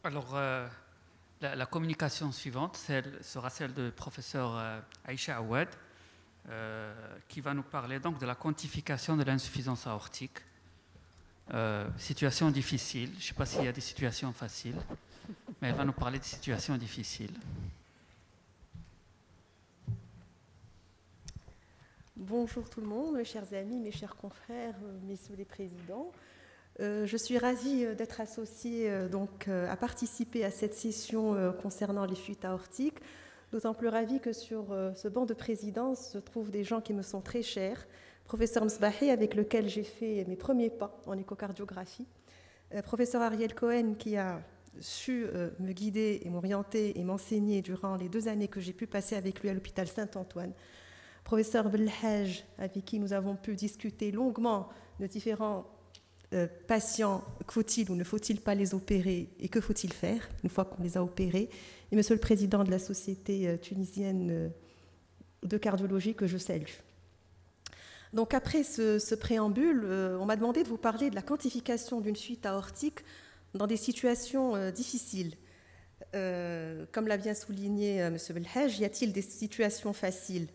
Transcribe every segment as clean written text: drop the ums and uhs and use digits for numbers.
Alors, la communication suivante sera celle du professeur Aïcha Awad, qui va nous parler donc de la quantification de l'insuffisance aortique. Situation difficile, je ne sais pas s'il y a des situations faciles, mais elle va nous parler de situations difficiles. Bonjour tout le monde, mes chers amis, mes chers confrères, messieurs les présidents. Je suis ravie d'être associée à participer à cette session concernant les fuites aortiques, d'autant plus ravie que sur ce banc de présidence se trouvent des gens qui me sont très chers. Professeur Msbahi, avec lequel j'ai fait mes premiers pas en échocardiographie. Professeur Ariel Cohen, qui a su me guider et m'orienter et m'enseigner durant les 2 années que j'ai pu passer avec lui à l'hôpital Saint-Antoine. Professeur Belhaj, avec qui nous avons pu discuter longuement de différents patients, faut-il ou ne faut-il pas les opérer et que faut-il faire une fois qu'on les a opérés. Et monsieur le président de la Société tunisienne de cardiologie que je salue. Donc après ce préambule, on m'a demandé de vous parler de la quantification d'une fuite aortique dans des situations difficiles. Comme l'a bien souligné M. Belhaj, y a-t-il des situations faciles?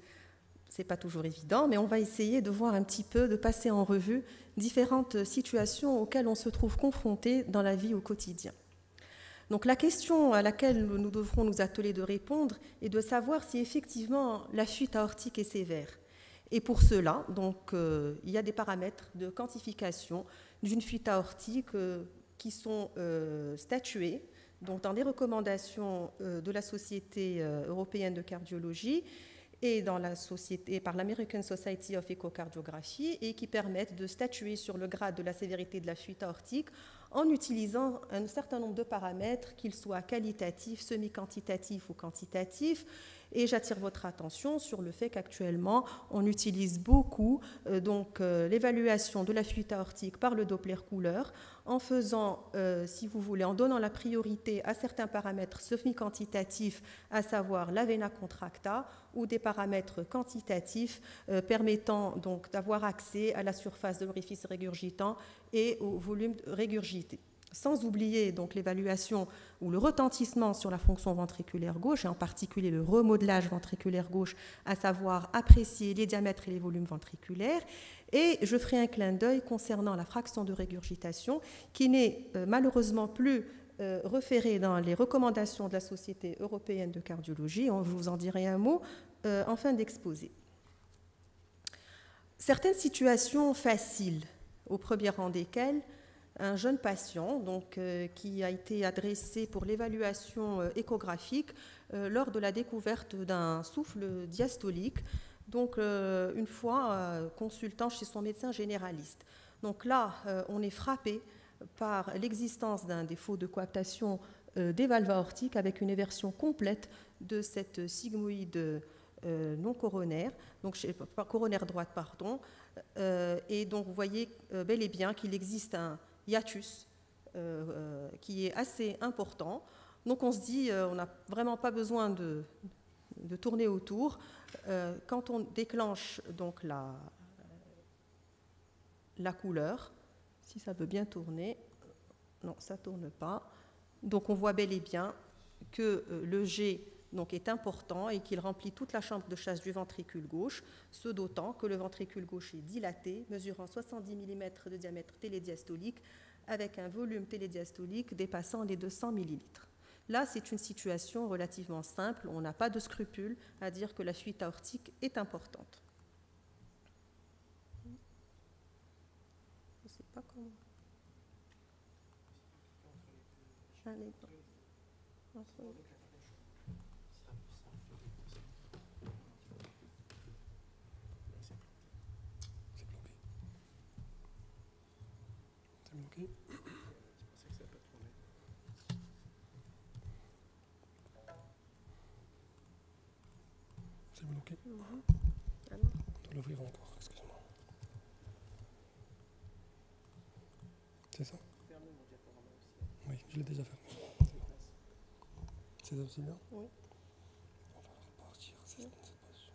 Ce n'est pas toujours évident, mais on va essayer de voir un petit peu, de passer en revue différentes situations auxquelles on se trouve confronté dans la vie au quotidien. Donc la question à laquelle nous devrons nous atteler de répondre est de savoir si effectivement la fuite aortique est sévère. Et pour cela, il y a des paramètres de quantification d'une fuite aortique qui sont statués dans les recommandations de la Société européenne de cardiologie et par l'American Society of Echocardiography et qui permettent de statuer sur le grade de la sévérité de la fuite aortique en utilisant un certain nombre de paramètres, qu'ils soient qualitatifs, semi-quantitatifs ou quantitatifs. Et j'attire votre attention sur le fait qu'actuellement, on utilise beaucoup l'évaluation de la fuite aortique par le Doppler couleur en faisant, si vous voulez, en donnant la priorité à certains paramètres semi-quantitatifs, à savoir la vena contracta, ou des paramètres quantitatifs permettant donc d'avoir accès à la surface de l'orifice régurgitant et au volume régurgité. Sans oublier donc l'évaluation ou le retentissement sur la fonction ventriculaire gauche, et en particulier le remodelage ventriculaire gauche, à savoir apprécier les diamètres et les volumes ventriculaires. Et je ferai un clin d'œil concernant la fraction de régurgitation, qui n'est malheureusement plus référée dans les recommandations de la Société européenne de cardiologie. Je vous en dirai un mot en fin d'exposé. Certaines situations faciles, au premier rang desquelles un jeune patient qui a été adressé pour l'évaluation échographique lors de la découverte d'un souffle diastolique, une fois consultant chez son médecin généraliste. Donc là, on est frappé par l'existence d'un défaut de coaptation des valves aortiques avec une éversion complète de cette sigmoïde non coronaire, coronaire droite, pardon, et donc vous voyez bel et bien qu'il existe un hiatus qui est assez important. Donc on se dit, on n'a vraiment pas besoin de tourner autour. Quand on déclenche donc la couleur, si ça veut bien tourner, non, ça ne tourne pas. Donc on voit bel et bien que le G est important et qu'il remplit toute la chambre de chasse du ventricule gauche, ce d'autant que le ventricule gauche est dilaté, mesurant 70 mm de diamètre télédiastolique, avec un volume télédiastolique dépassant les 200 ml. Là, c'est une situation relativement simple, on n'a pas de scrupule à dire que la fuite aortique est importante. Je ne sais pas comment. bloqué. C'est bloqué. On doit l'ouvrir encore, excuse-moi. C'est ça? Oui, je l'ai déjà fermé. C'est ça aussi bien? Oui. On va repartir, c'est ce qu'on s'est pas sûr.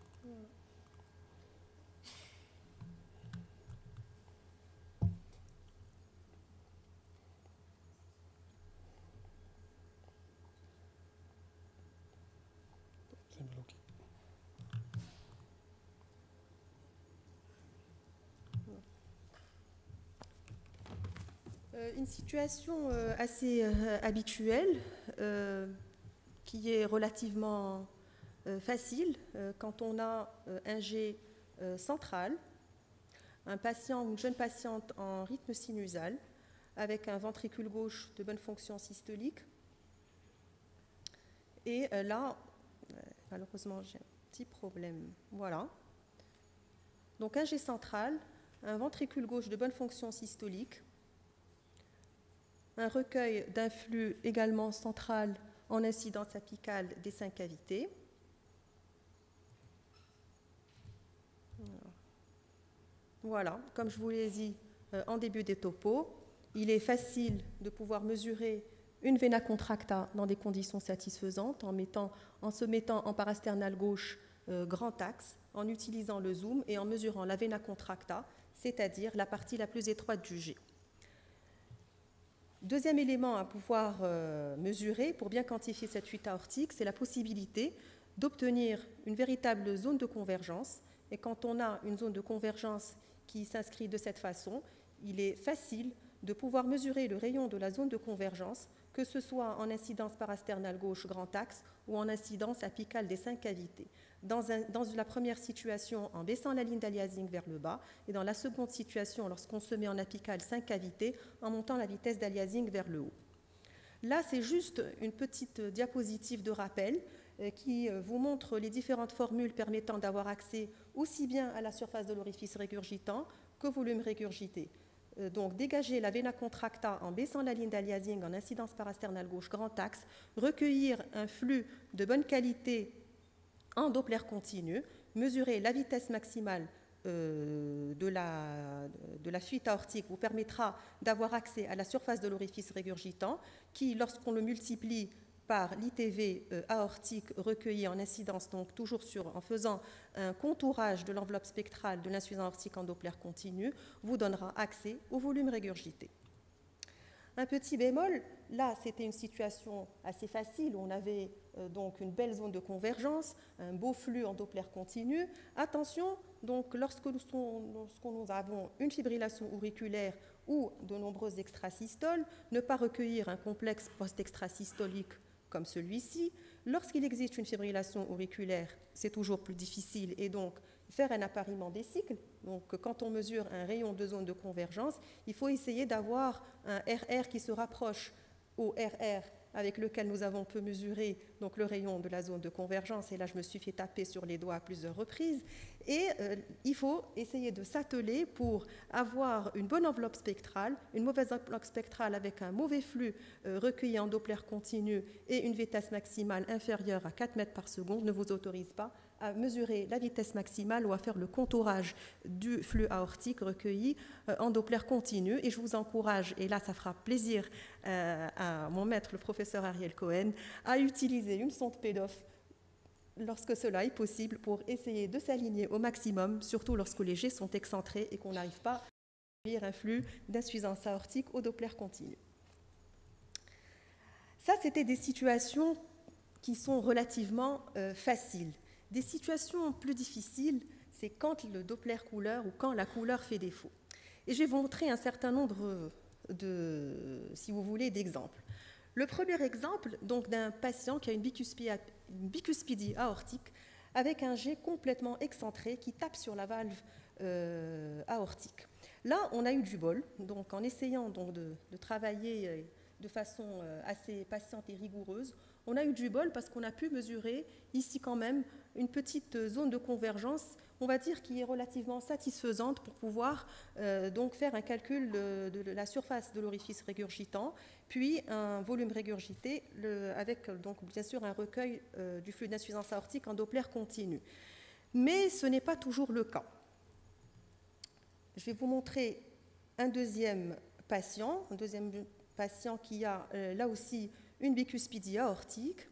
Une situation assez habituelle, qui est relativement facile quand on a un G central, un patient ou une jeune patiente en rythme sinusal, avec un ventricule gauche de bonne fonction systolique. Et là, malheureusement, j'ai un petit problème. Voilà. Donc un G central, un ventricule gauche de bonne fonction systolique, un recueil d'un flux également central en incidence apicale des 5 cavités. Voilà, comme je vous l'ai dit en début des topos, il est facile de pouvoir mesurer une vena contracta dans des conditions satisfaisantes en se mettant en parasternal gauche grand axe, en utilisant le zoom et en mesurant la vena contracta, c'est-à-dire la partie la plus étroite du G. Deuxième élément à pouvoir mesurer pour bien quantifier cette fuite aortique, c'est la possibilité d'obtenir une véritable zone de convergence. Et quand on a une zone de convergence qui s'inscrit de cette façon, il est facile de pouvoir mesurer le rayon de la zone de convergence, que ce soit en incidence parasternale gauche grand axe ou en incidence apicale des 5 cavités. Dans la première situation, en baissant la ligne d'aliasing vers le bas, et dans la seconde situation, lorsqu'on se met en apicale 5 cavités, en montant la vitesse d'aliasing vers le haut. Là, c'est juste une petite diapositive de rappel qui vous montre les différentes formules permettant d'avoir accès aussi bien à la surface de l'orifice régurgitant qu'au volume régurgité. Donc, dégager la vena contracta en baissant la ligne d'aliasing en incidence parasternale gauche grand axe, recueillir un flux de bonne qualité en Doppler continu, mesurer la vitesse maximale de la fuite aortique vous permettra d'avoir accès à la surface de l'orifice régurgitant qui, lorsqu'on le multiplie par l'ITV aortique recueilli en incidence, donc toujours en faisant un contourage de l'enveloppe spectrale de l'insuffisance aortique en Doppler continu, vous donnera accès au volume régurgité. Un petit bémol, là c'était une situation assez facile, on avait donc une belle zone de convergence, un beau flux en Doppler continu. Attention, donc lorsque nous avons une fibrillation auriculaire ou de nombreuses extrasystoles, ne pas recueillir un complexe post-extrasystolique comme celui-ci. Lorsqu'il existe une fibrillation auriculaire, c'est toujours plus difficile et donc faire un appariement des cycles. Donc, quand on mesure un rayon de zone de convergence, il faut essayer d'avoir un RR qui se rapproche au RR avec lequel nous avons pu mesurer donc, le rayon de la zone de convergence. Et là, je me suis fait taper sur les doigts à plusieurs reprises. Et il faut essayer de s'atteler pour avoir une bonne enveloppe spectrale, une mauvaise enveloppe spectrale avec un mauvais flux recueilli en Doppler continu et une vitesse maximale inférieure à 4 mètres par seconde ne vous autorise pas à mesurer la vitesse maximale ou à faire le contourage du flux aortique recueilli en Doppler continu. Et je vous encourage, et là ça fera plaisir à mon maître, le professeur Ariel Cohen, à utiliser une sonde PEDOF lorsque cela est possible pour essayer de s'aligner au maximum, surtout lorsque les jets sont excentrés et qu'on n'arrive pas à accueillir un flux d'insuffisance aortique au Doppler continu. Ça, c'était des situations qui sont relativement faciles. Des situations plus difficiles, c'est quand le Doppler couleur ou quand la couleur fait défaut. Et je vais vous montrer un certain nombre si vous voulez, d'exemples. Le premier exemple, donc, d'un patient qui a une bicuspidie aortique avec un jet complètement excentré qui tape sur la valve aortique. Là, on a eu du bol, donc en essayant donc, de travailler de façon assez patiente et rigoureuse, on a eu du bol parce qu'on a pu mesurer ici quand même une petite zone de convergence, on va dire, qui est relativement satisfaisante pour pouvoir donc faire un calcul de la surface de l'orifice régurgitant, puis un volume régurgité avec donc bien sûr un recueil du flux d'insuffisance aortique en Doppler continu. Mais ce n'est pas toujours le cas. Je vais vous montrer un deuxième patient qui a là aussi une bicuspidie aortique,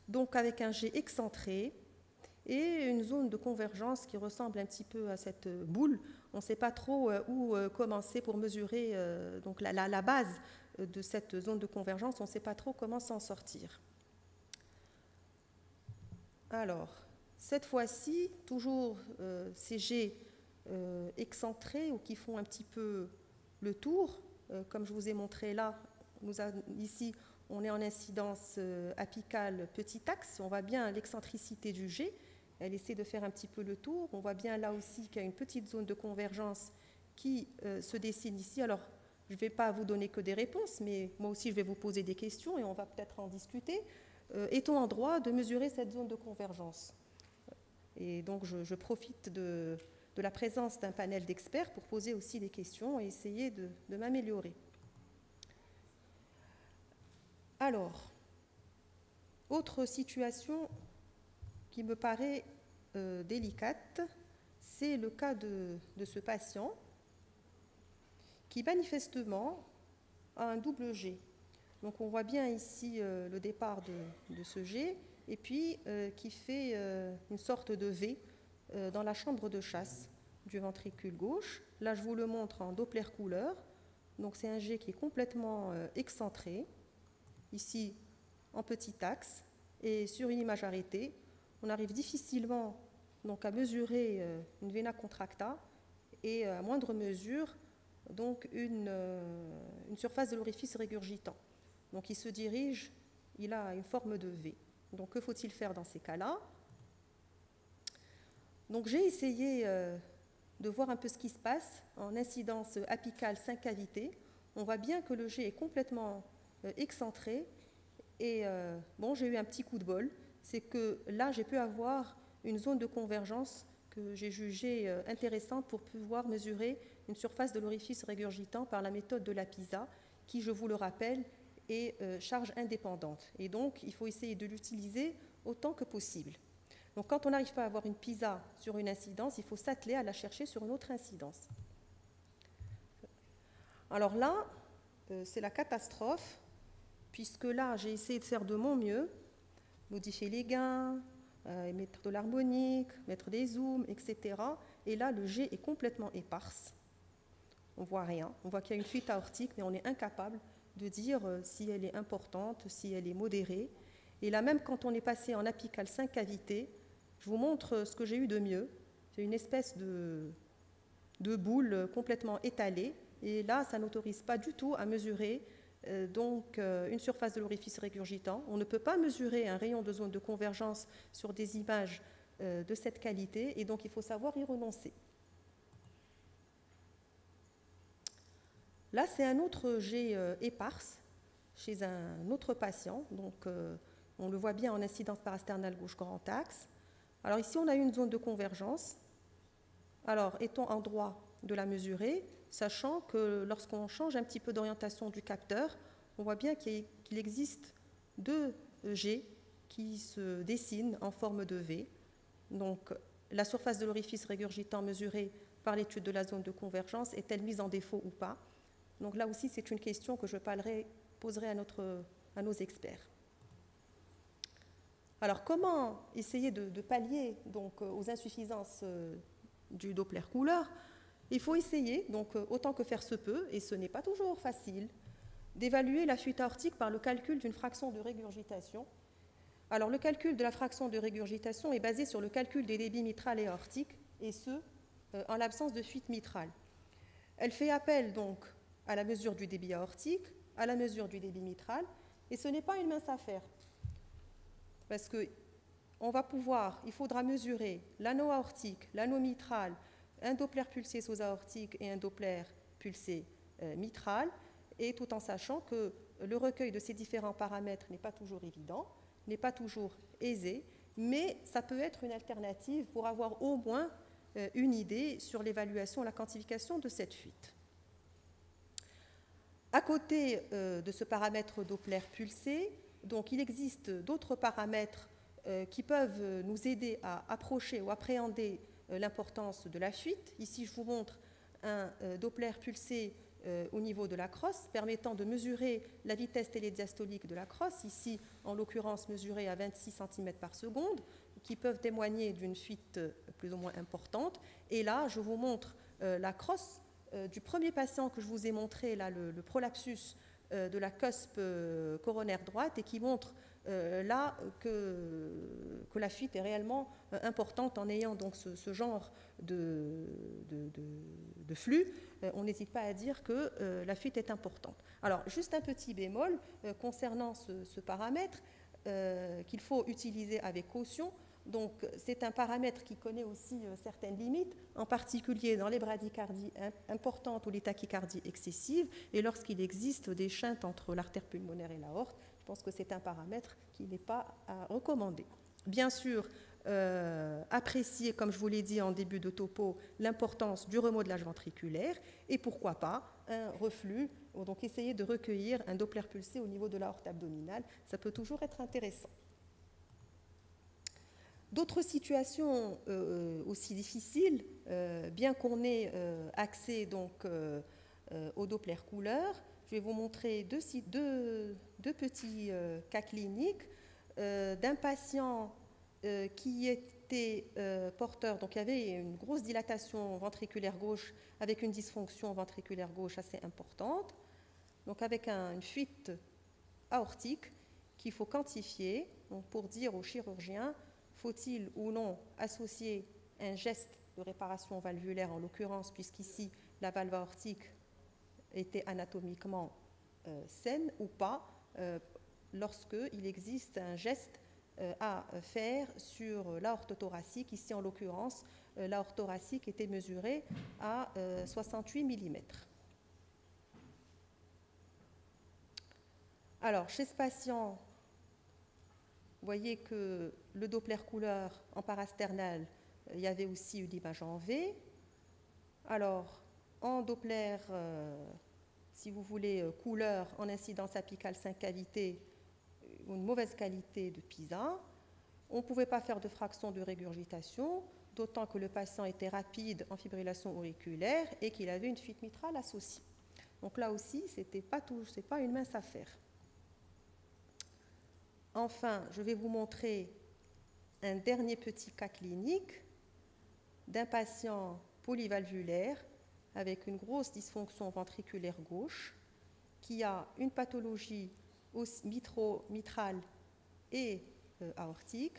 donc avec un jet excentré et une zone de convergence qui ressemble un petit peu à cette boule. On ne sait pas trop où commencer pour mesurer donc la base de cette zone de convergence, on ne sait pas trop comment s'en sortir. Alors, cette fois-ci, toujours ces jets excentrés ou qui font un petit peu le tour, comme je vous ai montré là, ici, on est en incidence apicale petit axe. On voit bien l'excentricité du jet. Elle essaie de faire un petit peu le tour. On voit bien là aussi qu'il y a une petite zone de convergence qui se dessine ici. Alors, je ne vais pas vous donner que des réponses, mais moi aussi, je vais vous poser des questions et on va peut-être en discuter. Est-on en droit de mesurer cette zone de convergence? Et donc, je profite de la présence d'un panel d'experts pour poser aussi des questions et essayer de m'améliorer. Alors, autre situation qui me paraît délicate, c'est le cas de ce patient qui manifestement a un double G. Donc on voit bien ici le départ de ce G et puis qui fait une sorte de V dans la chambre de chasse du ventricule gauche. Là, je vous le montre en Doppler couleur. Donc c'est un G qui est complètement excentré, ici en petit axe, et sur une image arrêtée, on arrive difficilement donc, à mesurer une vena contracta et à moindre mesure donc une surface de l'orifice régurgitant. Donc il se dirige, il a une forme de V. Donc que faut-il faire dans ces cas-là? Donc j'ai essayé de voir un peu ce qui se passe en incidence apicale 5 cavités. On voit bien que le G est complètement excentré et bon, j'ai eu un petit coup de bol, c'est que là j'ai pu avoir une zone de convergence que j'ai jugée intéressante pour pouvoir mesurer une surface de l'orifice régurgitant par la méthode de la PISA, qui, je vous le rappelle, est charge indépendante. Et donc, il faut essayer de l'utiliser autant que possible. Donc, quand on n'arrive pas à avoir une PISA sur une incidence, il faut s'atteler à la chercher sur une autre incidence. Alors là, c'est la catastrophe, puisque là, j'ai essayé de faire de mon mieux, modifier les gains, mettre de l'harmonique, mettre des zooms, etc. Et là, le G est complètement éparse. On ne voit rien. On voit qu'il y a une fuite aortique, mais on est incapable de dire si elle est importante, si elle est modérée. Et là, même quand on est passé en apicale 5 cavités, je vous montre ce que j'ai eu de mieux. C'est une espèce de boule complètement étalée. Et là, ça n'autorise pas du tout à mesurer donc une surface de l'orifice régurgitant. On ne peut pas mesurer un rayon de zone de convergence sur des images de cette qualité, et donc il faut savoir y renoncer. Là, c'est un autre G éparse chez un autre patient. Donc, on le voit bien en incidence parasternale gauche grand axe. Alors ici, on a une zone de convergence. Alors, est-on en droit de la mesurer, sachant que lorsqu'on change un petit peu d'orientation du capteur, on voit bien qu'il existe deux G qui se dessinent en forme de V. Donc, la surface de l'orifice régurgitant mesurée par l'étude de la zone de convergence est-elle mise en défaut ou pas? Donc là aussi, c'est une question que je poserai à nos experts. Alors, comment essayer de pallier donc, aux insuffisances du Doppler couleur? Il faut essayer, donc autant que faire se peut, et ce n'est pas toujours facile, d'évaluer la fuite aortique par le calcul d'une fraction de régurgitation. Alors, le calcul de la fraction de régurgitation est basé sur le calcul des débits mitral et aortique, et ce, en l'absence de fuite mitrale. Elle fait appel donc à la mesure du débit aortique, à la mesure du débit mitral, et ce n'est pas une mince affaire, parce que il faudra mesurer l'anneau aortique, l'anneau mitral, un Doppler pulsé sous-aortique et un Doppler pulsé mitral, et tout en sachant que le recueil de ces différents paramètres n'est pas toujours évident, n'est pas toujours aisé, mais ça peut être une alternative pour avoir au moins une idée sur l'évaluation et la quantification de cette fuite. À côté de ce paramètre Doppler pulsé, donc il existe d'autres paramètres qui peuvent nous aider à approcher ou appréhender l'importance de la fuite. Ici, je vous montre un Doppler pulsé au niveau de la crosse, permettant de mesurer la vitesse télédiastolique de la crosse, ici en l'occurrence mesurée à 26 cm par seconde, qui peuvent témoigner d'une fuite plus ou moins importante. Et là, je vous montre la crosse du premier patient que je vous ai montré, là, le prolapsus de la cusp coronaire droite et qui montre là que la fuite est réellement importante en ayant donc ce genre de flux. On n'hésite pas à dire que la fuite est importante. Alors, juste un petit bémol concernant ce paramètre qu'il faut utiliser avec caution. Donc, c'est un paramètre qui connaît aussi certaines limites, en particulier dans les bradycardies importantes ou les tachycardies excessives, et lorsqu'il existe des chintes entre l'artère pulmonaire et l'aorte. Je pense que c'est un paramètre qui n'est pas à recommander. Bien sûr, apprécier, comme je vous l'ai dit en début de topo, l'importance du remodelage ventriculaire, et pourquoi pas un reflux, donc essayer de recueillir un Doppler pulsé au niveau de l'aorte abdominale, ça peut toujours être intéressant. D'autres situations aussi difficiles, bien qu'on ait accès donc, au Doppler couleur, je vais vous montrer deux petits cas cliniques d'un patient qui était porteur, donc il y avait une grosse dilatation ventriculaire gauche avec une dysfonction ventriculaire gauche assez importante, donc avec une fuite aortique qu'il faut quantifier donc pour dire au chirurgien faut-il ou non associer un geste de réparation valvulaire, en l'occurrence, puisqu'ici la valve aortique était anatomiquement saine ou pas, lorsqu'il existe un geste à faire sur l'aorte thoracique. Ici, en l'occurrence, l'aorte thoracique était mesurée à 68 mm. Alors, chez ce patient, vous voyez que le Doppler couleur en parasternal, il y avait aussi une image en V. Alors, en Doppler, si vous voulez, couleur en incidence apicale 5 cavités, une mauvaise qualité de PISA. On ne pouvait pas faire de fraction de régurgitation, d'autant que le patient était rapide en fibrillation auriculaire et qu'il avait une fuite mitrale associée. Donc là aussi, ce n'est pas une mince affaire. Enfin, je vais vous montrer un dernier petit cas clinique d'un patient polyvalvulaire avec une grosse dysfonction ventriculaire gauche qui a une pathologie mitrale et aortique.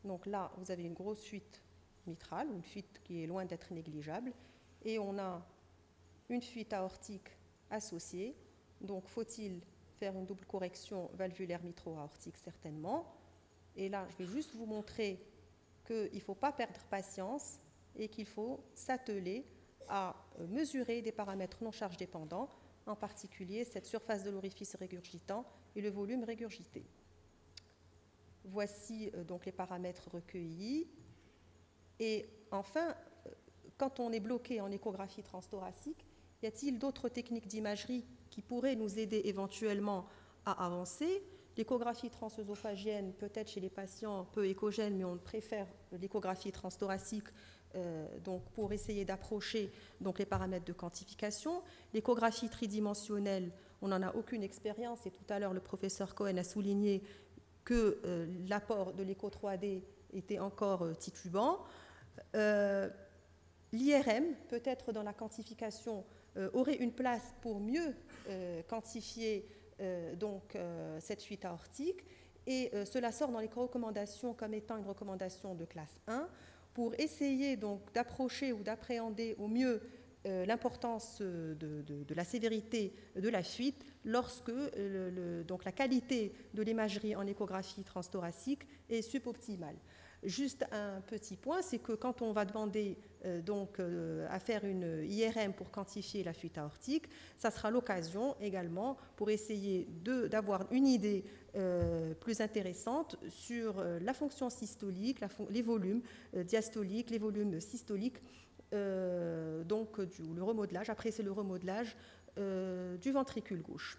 Donc là, vous avez une grosse fuite mitrale, une fuite qui est loin d'être négligeable, et on a une fuite aortique associée. Donc, faut-il faire une double correction valvulaire mitro-aortique? Certainement. Et là, je vais juste vous montrer qu'il ne faut pas perdre patience et qu'il faut s'atteler à mesurer des paramètres non charge dépendants, en particulier cette surface de l'orifice régurgitant et le volume régurgité. Voici donc les paramètres recueillis. Et enfin, quand on est bloqué en échographie transthoracique, y a-t-il d'autres techniques d'imagerie qui pourraient nous aider éventuellement à avancer? L'échographie transœsophagienne, peut-être chez les patients peu échogènes, mais on préfère l'échographie transthoracique donc pour essayer d'approcher donc les paramètres de quantification. L'échographie tridimensionnelle, on n'en a aucune expérience, et tout à l'heure le professeur Cohen a souligné que l'apport de l'écho 3D était encore titubant. L'IRM, peut-être dans la quantification, aurait une place pour mieux quantifier donc, cette fuite aortique, et cela sort dans les recommandations comme étant une recommandation de classe 1 pour essayer donc d'approcher ou d'appréhender au mieux l'importance de la sévérité de la fuite lorsque donc la qualité de l'imagerie en échographie transthoracique est suboptimale. Juste un petit point, c'est que quand on va demander à faire une IRM pour quantifier la fuite aortique, ça sera l'occasion également pour essayer d'avoir une idée plus intéressante sur la fonction systolique, les volumes diastoliques, les volumes systoliques, donc le remodelage. Après, c'est le remodelage du ventricule gauche.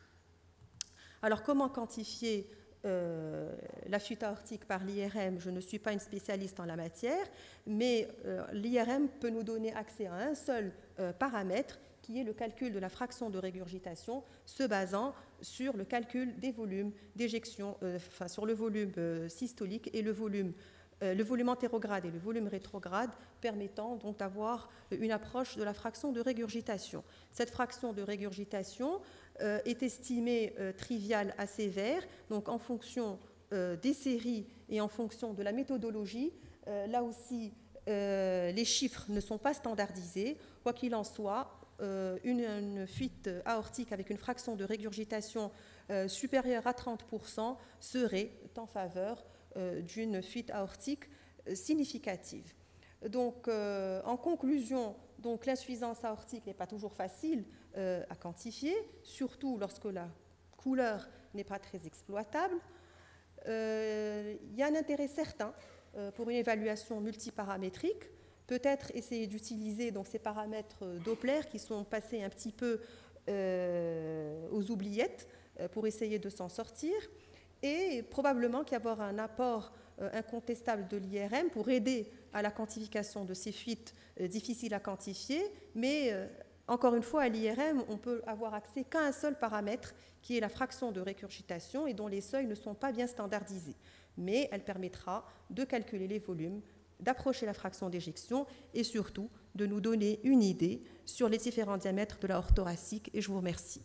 Alors, comment quantifier la fuite aortique par l'IRM? Je ne suis pas une spécialiste en la matière, mais l'IRM peut nous donner accès à un seul paramètre, qui est le calcul de la fraction de régurgitation, se basant sur le calcul des volumes d'éjection, sur le volume systolique et le volume le volume antérograde et le volume rétrograde, permettant donc d'avoir une approche de la fraction de régurgitation. Cette fraction de régurgitation est estimée triviale à sévère, donc en fonction des séries et en fonction de la méthodologie. Là aussi, les chiffres ne sont pas standardisés. Quoi qu'il en soit, une fuite aortique avec une fraction de régurgitation supérieure à 30% serait en faveur d'une fuite aortique significative. Donc, en conclusion, l'insuffisance aortique n'est pas toujours facile à quantifier, surtout lorsque la couleur n'est pas très exploitable. Il y a un intérêt certain pour une évaluation multiparamétrique, peut-être essayer d'utiliser ces paramètres Doppler qui sont passés un petit peu aux oubliettes pour essayer de s'en sortir, et probablement qu'il y avoir un apport incontestable de l'IRM pour aider à la quantification de ces fuites difficiles à quantifier, mais encore une fois, à l'IRM, on peut avoir accès qu'à un seul paramètre, qui est la fraction de régurgitation, et dont les seuils ne sont pas bien standardisés. Mais elle permettra de calculer les volumes, d'approcher la fraction d'éjection, et surtout de nous donner une idée sur les différents diamètres de l'aorte thoracique. Et je vous remercie.